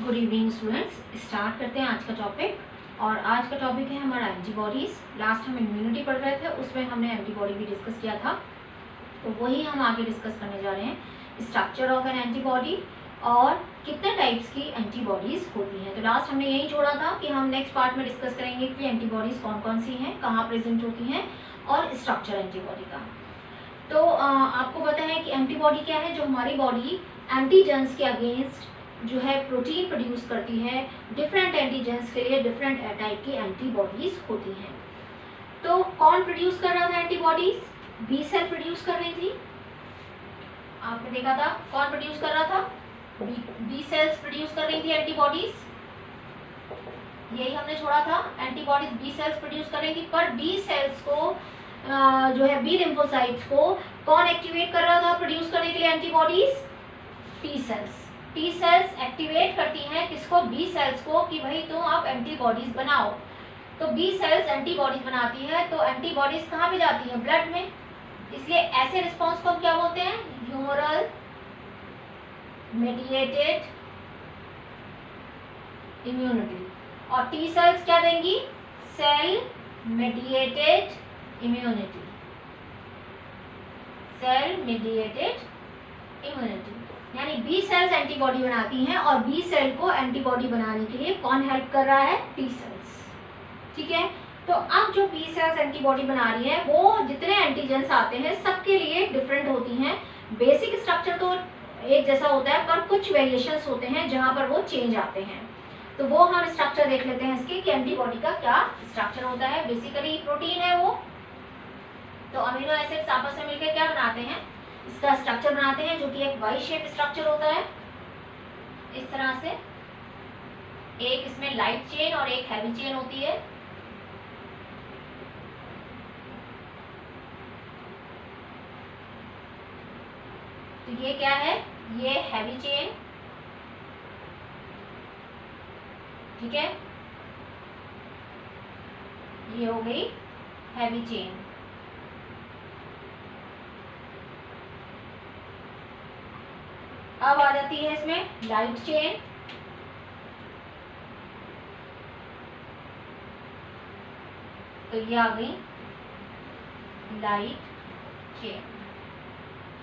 Good evening students. Start करते हैं आज का टॉपिक। और आज का टॉपिक है हमारा एंटीबॉडीज़। लास्ट हम इम्यूनिटी पढ़ रहे थे, उसमें हमने एंटीबॉडी भी डिस्कस किया था, तो वही हम आगे डिस्कस करने जा रहे हैं। स्ट्रक्चर ऑफ एन एंटीबॉडी और कितने टाइप्स की एंटीबॉडीज़ होती हैं। तो लास्ट हमने यही छोड़ा था कि हम नेक्स्ट पार्ट में डिस्कस करेंगे कि एंटीबॉडीज़ कौन कौन सी हैं, कहाँ प्रेजेंट होती हैं और स्ट्रक्चर एंटीबॉडी का। तो आपको पता है कि एंटीबॉडी क्या है, जो हमारी बॉडी एंटीजेंस के अगेंस्ट जो है प्रोटीन प्रोड्यूस करती है। डिफरेंट एंटीजेंस के लिए डिफरेंट टाइप की एंटीबॉडीज होती हैं। तो कौन प्रोड्यूस कर रहा था एंटीबॉडीज? बी सेल प्रोड्यूस कर रही थी। आपने देखा था कौन प्रोड्यूस कर रहा था? बी सेल्स प्रोड्यूस कर रही थी एंटीबॉडीज। यही हमने छोड़ा था, एंटीबॉडीज बी सेल्स प्रोड्यूस कर रही थी। पर बी सेल्स को जो है बी लिम्फोसाइट्स को कौन एक्टिवेट कर रहा था प्रोड्यूस करने के लिए antibodies? T cells. T cells activate करती हैं किसको? बी सेल्स को, कि भाई तुम आप एंटीबॉडीज बनाओ। तो बी सेल्स एंटीबॉडीज बनाती है, तो एंटीबॉडीज कहाँ पे जाती है? ब्लड में। इसलिए ऐसे रिस्पॉन्स को हम क्या बोलते हैं? Humoral mediated immunity. और टी सेल्स क्या देंगी? Cell mediated immunity. Cell mediated immunity यानी बी सेल्स एंटीबॉडी बनाती हैं, और बी सेल को एंटीबॉडी बनाने के लिए कौन हेल्प कर रहा है? T cells. ठीक है। तो अब जो बी सेल्स एंटीबॉडी बना रही है, वो जितने एंटीजेंस आते हैं सबके लिए डिफरेंट होती हैं। बेसिक स्ट्रक्चर तो एक जैसा होता है, पर कुछ वेरिएशंस होते हैं जहां पर वो चेंज आते हैं। तो वो हम स्ट्रक्चर देख लेते हैं इसके कि एंटीबॉडी का क्या स्ट्रक्चर होता है। बेसिकली प्रोटीन है वो, तो अमीनो एसिड्स आपस में मिलकर क्या बनाते हैं? इसका स्ट्रक्चर बनाते हैं, जो कि एक वाई शेप स्ट्रक्चर होता है इस तरह से। एक इसमें लाइट चेन और एक हैवी चेन होती है। तो ये क्या है? ये हैवी चेन। ठीक है, ये हो गई हैवी चेन। अब आ जाती है इसमें लाइट चेन। तो ये आ गई लाइट चेन।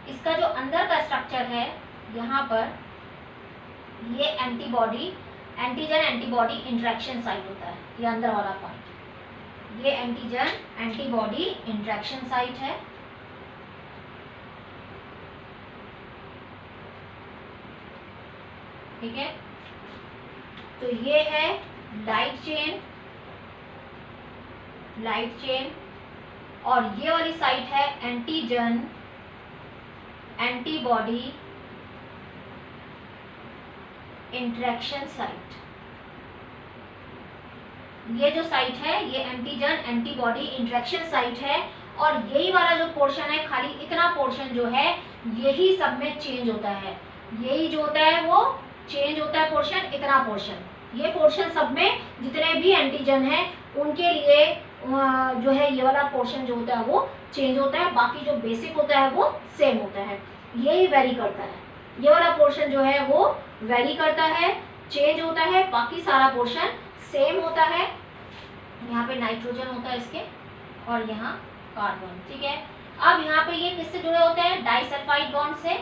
इसका जो अंदर का स्ट्रक्चर है, यहाँ पर ये antibody antigen antibody interaction site होता है। ये अंदर वाला पार्ट, ये एंटीजन एंटीबॉडी इंटरेक्शन साइट है। ठीक है, तो ये है लाइट चेन। लाइट चेन और ये वाली साइट है एंटीजन एंटीबॉडी इंटरेक्शन साइट। ये जो साइट है ये एंटीजन एंटीबॉडी इंटरेक्शन साइट है। और यही वाला जो पोर्शन है, खाली इतना पोर्शन जो है, यही सब में चेंज होता है। यही जो होता है वो चेंज होता है पोर्शन, इतना पोर्शन। ये पोर्शन सब में जितने भी एंटीजन है उनके लिए जो है ये वाला पोर्शन जो होता है वो चेंज होता है। बाकी जो बेसिक होता है वो सेम होता है, यही वेरी करता है। ये वाला पोर्शन जो है वो वेरी करता है, चेंज होता है, बाकी सारा पोर्शन सेम होता है। यहाँ पे नाइट्रोजन होता है इसके, और यहाँ कार्बन। ठीक है, अब यहाँ पे ये किससे जुड़े होते हैं? डाइसल्फाइड बॉन्ड से।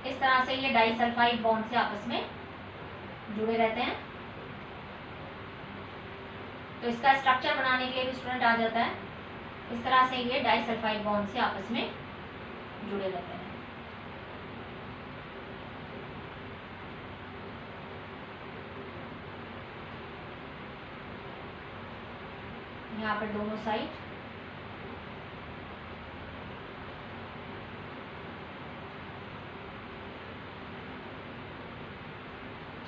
इस तरह से ये डाइसल्फाइड बॉन्ड से आपस में जुड़े रहते हैं। तो इसका स्ट्रक्चर बनाने के लिए भी स्टूडेंट आ जाता है। इस तरह से ये डाइसल्फाइड बॉन्ड से आपस में जुड़े रहते हैं। यहाँ पर दोनों साइड।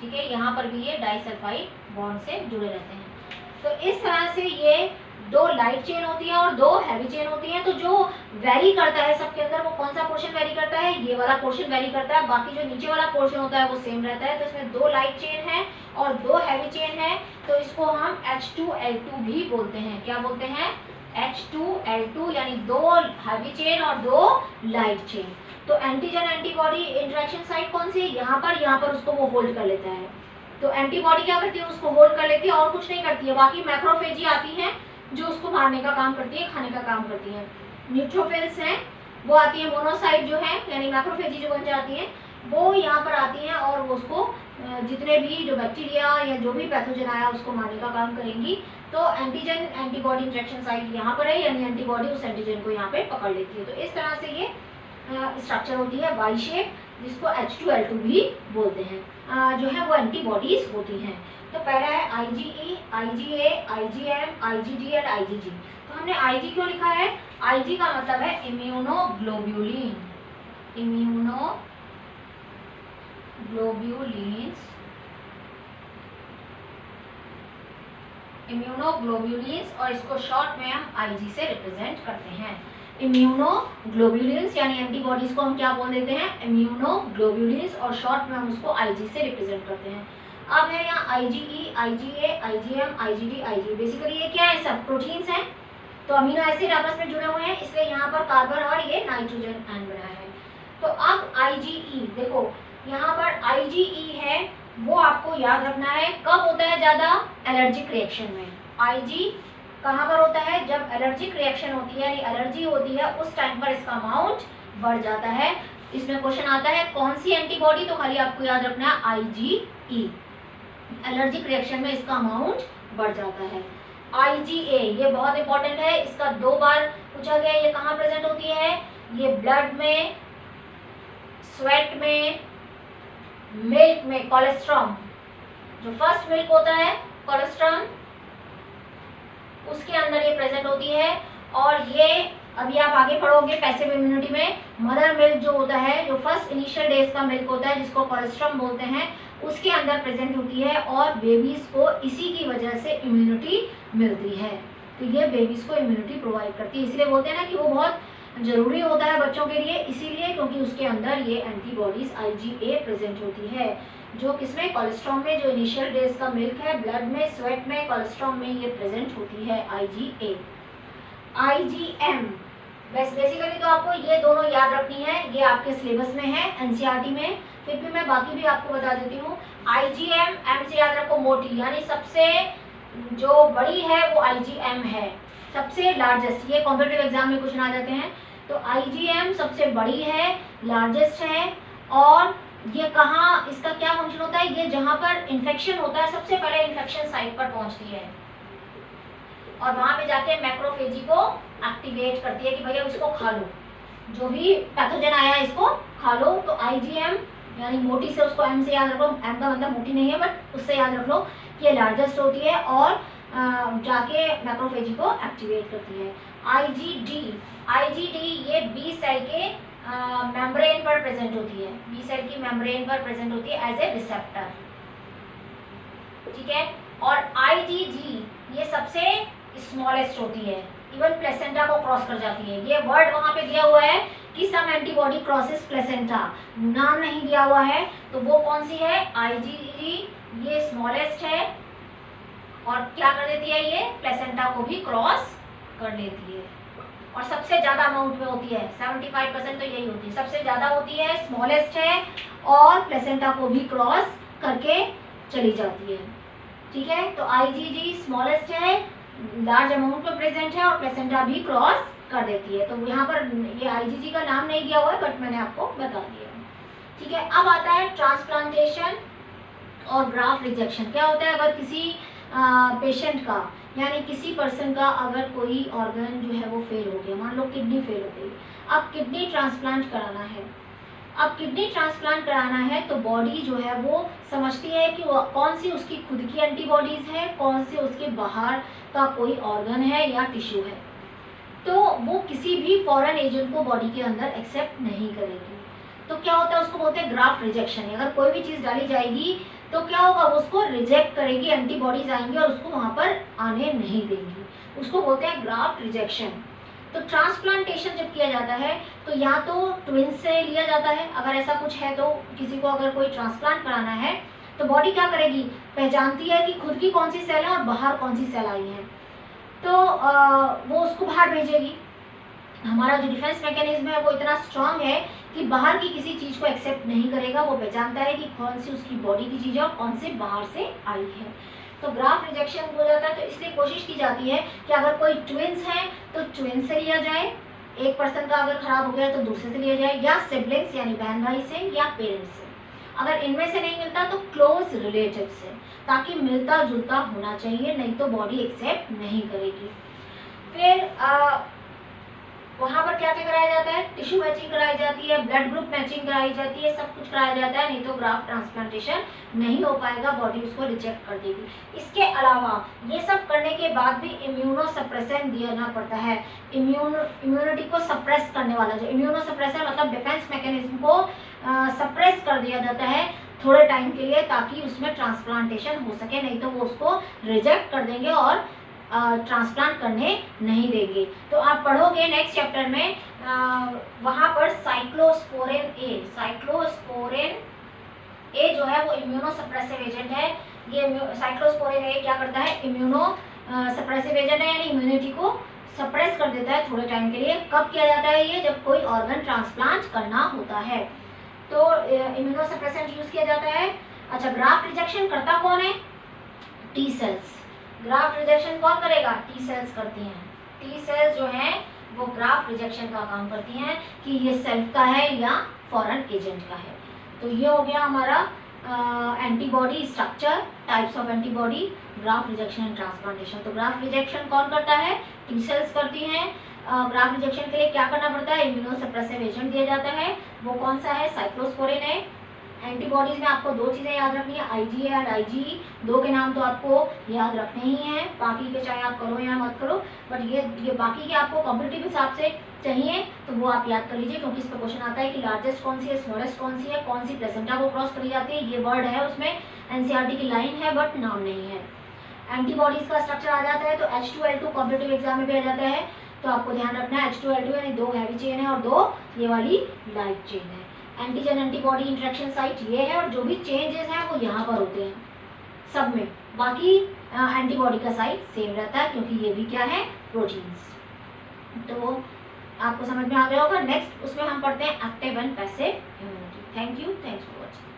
ठीक है, यहाँ पर भी ये डाइसल्फाइड बॉन्ड से जुड़े रहते हैं। तो इस तरह से ये दो लाइट चेन होती है और दो हैवी चेन होती है। तो जो वेरी करता है सबके अंदर, वो कौन सा पोर्शन वेरी करता है? ये वाला पोर्शन वेरी करता है। बाकी जो नीचे वाला पोर्शन होता है वो सेम रहता है। तो इसमें दो लाइट चेन है और दो हैवी चेन है, तो इसको हम H2L2 भी बोलते हैं। क्या बोलते हैं? H2L2, यानी दो हैवी चेन और दो लाइट चेन। तो एंटीजन एंटीबॉडी इंटरेक्शन साइट कौन सी है, यहाँ पर उसको वो होल्ड कर लेता है। तो एंटीबॉडी क्या करती है, उसको होल्ड कर लेती है और कुछ नहीं करती है। बाकी मैक्रोफेजी आती है जो उसको मारने का काम करती है, खाने का काम करती है। न्यूट्रोफिल्स हैं वो आती है, मोनोसाइट जो है यानी मैक्रोफेजी जो बन जाती है वो यहाँ पर आती हैं और वो उसको जितने भी जो बैक्टीरिया या जो भी पैथोजन आया उसको मारने का काम करेंगी। तो एंटीजन एंटीबॉडी इंजेक्शन साइट यहाँ पर है, यानी एंटीबॉडी उस एंटीजन को यहाँ पे पकड़ लेती है। तो इस तरह से ये स्ट्रक्चर होती है वाई शेप, जिसको H2L2 भी बोलते हैं, जो है वो एंटीबॉडीज होती हैं। तो पहला है IgE, IgA, IgM, IgD and IgG। तो हमने IG क्यों लिखा है, IG का मतलब है इम्यूनोग्लोब्यूलिन, इम्यूनोग्लोब्यूलिन्स और इसको शॉर्ट में हम IG से रिप्रेजेंट करते हैं। इम्यूनोग्लोब्यूलिन्स यानी एंटीबॉडीज को हम क्या बोल देते हैं, इम्यूनोग्लोब्यूलिन्स, और शॉर्ट में हम उसको IG से रिप्रेजेंट करते हैं। अब है यहाँ IgE, IgA, IgM, IgD, IG। Basically ये क्या है, सब प्रोटीन्स हैं। तो अमीनो एसिड आपस में जुड़े हुए हैं, इसलिए यहाँ पर कार्बन और ये नाइट्रोजन आयन बना है। तो अब IgE देखो, यहाँ पर IgE है वो आपको याद रखना है, कब होता है ज़्यादा, एलर्जिक रिएक्शन में। IG कहाँ पर होता है, जब एलर्जिक रिएक्शन होती है यानी एलर्जी होती है उस टाइम पर इसका अमाउंट बढ़ जाता है। इसमें क्वेश्चन आता है कौन सी एंटीबॉडी, तो खाली आपको याद रखना है IgE, एलर्जिक रिएक्शन में इसका अमाउंट बढ़ जाता है। IgA ये बहुत इंपॉर्टेंट है, इसका 2 बार पूछा गया, ये कहाँ प्रेजेंट होती है, ये ब्लड में, स्वेट में, मिल्क में, कोलेस्ट्रॉम, जो फर्स्ट मिल्क होता है कोलेस्ट्रॉम उसके अंदर ये प्रेजेंट होती है। और ये अभी आप आगे पढ़ोगे पैसिव इम्यूनिटी में, मदर मिल्क जो होता है, जो फर्स्ट इनिशियल डेज का मिल्क होता है जिसको कोलेस्ट्रॉम बोलते हैं, उसके अंदर प्रेजेंट होती है और बेबीज को इसी की वजह से इम्यूनिटी मिलती है। तो ये बेबीज को इम्यूनिटी प्रोवाइड करती है, इसलिए बोलते हैं ना कि वो बहुत जरूरी होता है बच्चों के लिए, इसीलिए क्योंकि उसके अंदर ये एंटीबॉडीज IgA प्रेजेंट होती है, जो किसमें, कोलेस्ट्रॉम में, जो इनिशियल डेज का मिल्क है, ब्लड में, स्वेट में, कोलेस्ट्रॉम में ये प्रेजेंट होती है IgA। IgM बेसिकली तो आपको ये दोनों याद रखनी है, ये आपके सिलेबस में है NCERT में, फिर भी मैं बाकी भी आपको बता देती हूँ। IgM, M से याद रखो मोटी, यानी सबसे जो बड़ी है वो IgM है, सबसे लार्जेस्ट, ये कॉम्पिटिटिव एग्जाम में क्वेश्चन आ जाते हैं। तो IgM सबसे बड़ी है, लार्जेस्ट है, और ये कहाँ, इसका क्या फंक्शन होता है, ये जहाँ पर इन्फेक्शन होता है सबसे पहले इन्फेक्शन साइट पर पहुँचती है और वहाँ पे जाके मैक्रोफेजी को एक्टिवेट करती है कि भैया इसको खा लो, जो भी पैथोजन आया है इसको खा लो। तो IgM यानी मोटी से, उसको M से याद रखो, M का मतलब मोटी नहीं है बट उससे याद रख लो कि ये लार्जेस्ट होती है और जाके मैक्रोफेजी को एक्टिवेट करती है। IgD ये बी सेल के मेम्ब्रेन पर प्रेजेंट होती है, बी सेल की मेम्ब्रेन पर प्रेजेंट होती है एज ए रिसेप्टर, ठीक है। और IgG ये सबसे स्मॉलेस्ट होती है, इवन प्लेसेंटा को क्रॉस कर जाती है। ये वर्ड वहाँ पे दिया हुआ है कि सम एंटीबॉडी क्रॉसेस प्लेसेंटा, नाम नहीं दिया हुआ है, तो वो कौन सी है, IgG, ये स्मॉलेस्ट है और क्या कर देती है, ये प्लेसेंटा को भी क्रॉस कर लेती है और सबसे ज़्यादा अमाउंट में होती है, 75% तो यही होती है, सबसे ज़्यादा होती है, स्मॉलेस्ट है और प्लेसेंटा को भी क्रॉस करके चली जाती है, ठीक है। तो IgG स्मॉलेस्ट है, लार्ज अमाउंट में प्रेजेंट है और प्लेसेंटा भी क्रॉस कर देती है। तो यहाँ पर ये IgG का नाम नहीं दिया हुआ है बट मैंने आपको बता दिया, ठीक है। अब आता है ट्रांसप्लांटेशन और ग्राफ्ट रिजेक्शन। क्या होता है, अगर किसी पेशेंट का यानी किसी पर्सन का अगर कोई ऑर्गन जो है वो फेल हो गया, मान लो किडनी फेल हो गई, अब किडनी ट्रांसप्लांट कराना है, अब किडनी ट्रांसप्लांट कराना है तो बॉडी जो है वो समझती है कि वो कौन सी उसकी खुद की एंटीबॉडीज़ है, कौन से उसके बाहर का कोई ऑर्गन है या टिश्यू है, तो वो किसी भी फॉरेन एजेंट को बॉडी के अंदर एक्सेप्ट नहीं करेगी। तो क्या होता है, उसको बोलते हैं ग्राफ्ट रिजेक्शन। अगर कोई भी चीज़ डाली जाएगी तो क्या होगा, वो उसको रिजेक्ट करेगी, एंटीबॉडीज आएंगी और उसको वहाँ पर आने नहीं देंगी, उसको बोलते हैं ग्राफ्ट रिजेक्शन। तो ट्रांसप्लांटेशन जब किया जाता है तो या तो ट्विंस से लिया जाता है, अगर ऐसा कुछ है तो किसी को अगर कोई ट्रांसप्लांट कराना है तो बॉडी क्या करेगी, पहचानती है कि खुद की कौन सी सेल है और बाहर कौन सी सेल आई है, तो वो उसको बाहर भेजेगी। हमारा जो डिफेंस मैकेनिज्म है वो इतना स्ट्रांग है कि बाहर की किसी चीज़ को एक्सेप्ट नहीं करेगा, वो पहचानता है कि कौन सी उसकी बॉडी की चीज़ है और कौन से बाहर से आई है। तो ग्राफ्ट रिजेक्शन हो जाता है। तो इसलिए कोशिश की जाती है कि अगर कोई ट्विंस हैं तो ट्विंस से लिया जाए, एक पर्सन का अगर खराब हो गया तो दूसरे से लिया जाए, या सिबलिंग्स यानी बहन भाई से या पेरेंट्स से। अगर इनमें से नहीं मिलता तो क्लोज रिलेटिव से, ताकि मिलता जुलता होना चाहिए, नहीं तो बॉडी एक्सेप्ट नहीं करेगी। फिर वहाँ पर क्या क्या कराया जाता है, टिश्यू मैचिंग कराई जाती है, ब्लड ग्रुप मैचिंग कराई जाती है, सब कुछ कराया जाता है, नहीं तो ग्राफ्ट ट्रांसप्लांटेशन नहीं हो पाएगा, बॉडी उसको रिजेक्ट कर देगी। इसके अलावा ये सब करने के बाद भी इम्यूनो सप्रेशन देना पड़ता है। इम्यूनिटी को सप्रेस करने वाला, जो इम्यूनो सप्रेसर मतलब डिफेंस मैकेनिज्म को सप्रेस कर दिया जाता है थोड़े टाइम के लिए, ताकि उसमें ट्रांसप्लांटेशन हो सके, नहीं तो वो उसको रिजेक्ट कर देंगे और ट्रांसप्लांट करने नहीं देंगे। तो आप पढ़ोगे नेक्स्ट चैप्टर में, वहाँ पर साइक्लोस्पोरिन ए जो है वो इम्यूनो सप्रेसिव एजेंट है। ये साइक्लोस्पोरिन ए क्या करता है, इम्यूनो सप्रेसिव एजेंट है, यानी इम्यूनिटी को सप्रेस कर देता है थोड़े टाइम के लिए। कब किया जाता है ये, जब कोई ऑर्गन ट्रांसप्लांट करना होता है, तो इम्यूनो सप्रेसेंट यूज किया जाता है। अच्छा, ग्राफ्ट रिजेक्शन करता कौन है, टी सेल्स। ग्राफ्ट रिजेक्शन कौन करेगा, टी सेल्स करती हैं। टी सेल्स जो हैं वो ग्राफ्ट रिजेक्शन का काम करती हैं कि ये सेल्फ का है या फॉरेन एजेंट का है। तो ये हो गया हमारा antibody structure, types of antibody, graft rejection and transplantation. तो ग्राफ्ट रिजेक्शन कौन करता है, टी सेल्स करती हैं। ग्राफ्ट रिजेक्शन के लिए क्या करना पड़ता है, इम्यूनो सप्रेसिव एजेंट दिया जाता है। वो कौन सा है, साइक्लोस्पोरिन है। एंटीबॉडीज में आपको दो चीज़ें याद रखनी है, आईजी एंड आईजीई, दो के नाम तो आपको याद रखने ही हैं, बाकी के चाहे आप करो या मत करो, बट ये बाकी के आपको कॉम्पिटिटिव हिसाब से चाहिए तो वो आप याद कर लीजिए, क्योंकि इस पर क्वेश्चन आता है कि लार्जेस्ट कौन सी है, स्मॉलेस्ट कौन सी है, कौन सी प्लेसेंटा को क्रॉस करी जाती है, ये वर्ड है उसमें, एनसीईआरटी की लाइन है बट नाम नहीं है। एंटीबॉडीज का स्ट्रक्चर आ जाता है, तो H2L2 कॉम्पिटिटिव एग्जाम में भी आ जाता है, तो आपको ध्यान रखना है H2L2 यानी दो हैवी चेन है और दो ये वाली लाइट चेन है। एंटीजन एंटीबॉडी इंटरेक्शन साइट ये है, और जो भी चेंजेस हैं वो यहाँ पर होते हैं सब में। बाकी एंटीबॉडी का साइट सेम रहता है, क्योंकि ये भी क्या है, प्रोटीन्स। तो आपको समझ में आ गया होगा। नेक्स्ट उसमें हम पढ़ते हैं active and passive immunity. Thank you, thanks for watching.